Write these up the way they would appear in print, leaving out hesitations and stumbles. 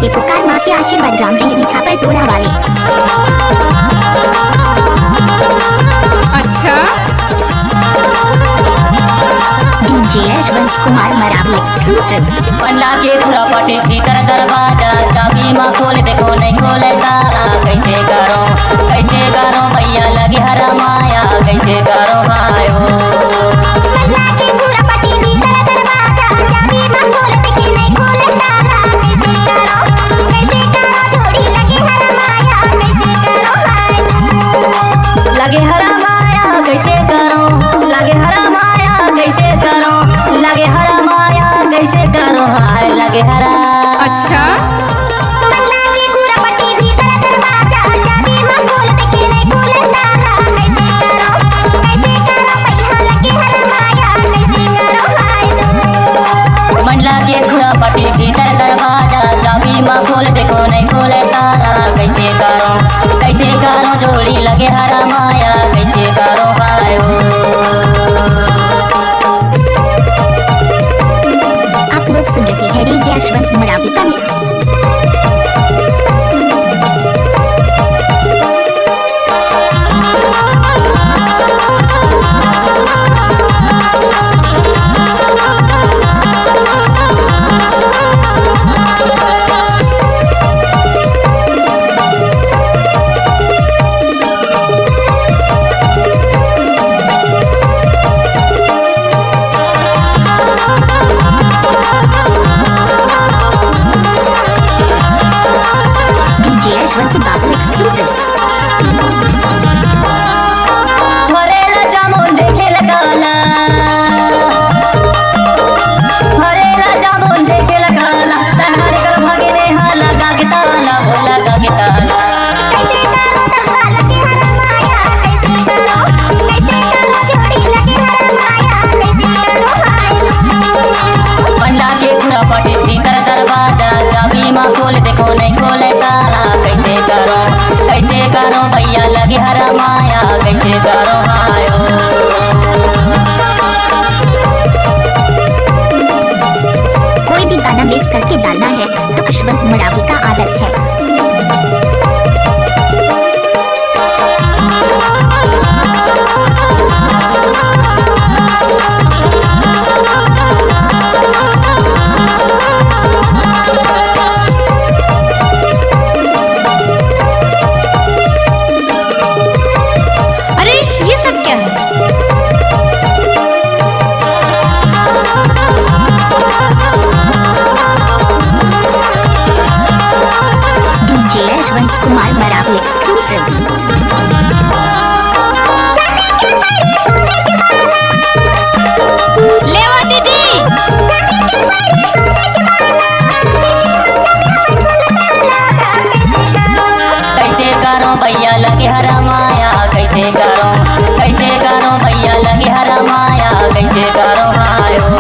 के पुकार माँ के आशीर्वाद ग्राम रही छापर टोला वाले। अच्छा डीजे यशवंत कुमार मरावी एक्सक्लूसिव। पंडा के पूरा पटी भीतर दरवाजा चाबी माँ खोल देखो नहीं खोले ताला। कैसे करो भैया लगी हरा माया कैसे करो भाई हो। पंडा के पूरा पटी भीतर दरवाजा चाबी माँ खोल देखो नहीं खोले ताला। कैसे करो थोड़ी लगी हरा माया कैसे करो भाई। लगे हरा माया कैसे करो लगे हरा माया कैसे करो लगे हरा माया कैसे करो हाय लगे हरा। अच्छा पंडा के पूरा पटी भीतर दरवाजा चाबी माँ खोल देखो नहीं खोले ताला। कैसे करो भैया लगी हरा माया कैसे करो भाई। मंडला के खुरा पटी भीतर दरवाजा चाबी माँ खोल देखो नहीं खोले ताला। कैसे करो जोड़ी लगे हरा माया कैसे करो भाई हो। आप लोग सुन रहे हैं डीजे यशवंत मरावी का मिक्स। डीजे यशवंत बाबू एक्सक्लूसिव। हरेला जामुन देखे लगाना हरेला जामुन देखे लगाना तहारे कर भागे में हाला गा के ताला भोला गा के ताला। कैसे करो धब्बा लगे हरा माया कैसे करो जोड़ी लगे हरा माया कैसे करो भाई। पंडा के खुरा पटी भीतर दरवाजा चाबी माँ खोल देखो नहीं खोले ताला। कैसे करो भैया लगे हरा माया कैसे करो भाई हो। कोई भी गाना मिक्स करके डालना है तो यशवंत मरावी का आदत है। अरे ये सब क्या है? DJ Yashwant Kumar Maravi exclusive. लेवा दीदी कैसे करो भैया लगे हरा माया कैसे करो भैया लगे हरा माया कैसे करो भाई हो।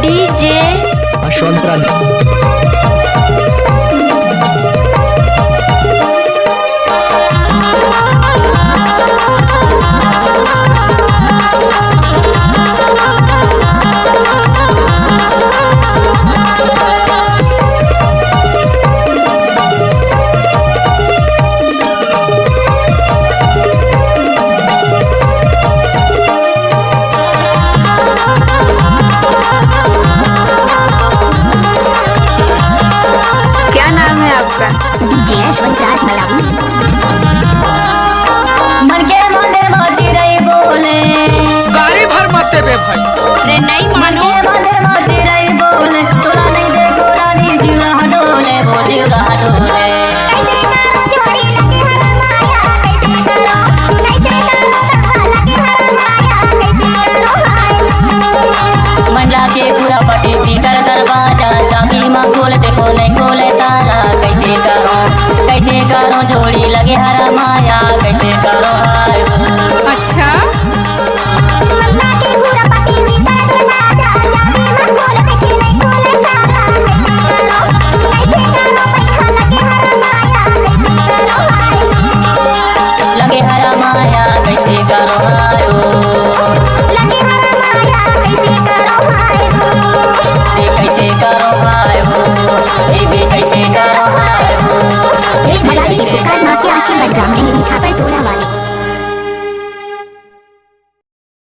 डीजे क्या नाम है आपका? डीजे यशवंत राज मरावी। मन के मंदिर माची रही बोले गाड़ी भर मत दे बे भाई। अरे नहीं मन मानो के मंदिर माची रही बोले तोला नहीं देखो रानी जीवा हडोले वो जीवा हडोले। मंडला के पूरा पटी भीतर दरवाजा चाबी माँ खोल देखो नहीं खोले ताला। कैसे करो जोड़ी लगे हरा माया कैसे करो भाई हो। अच्छा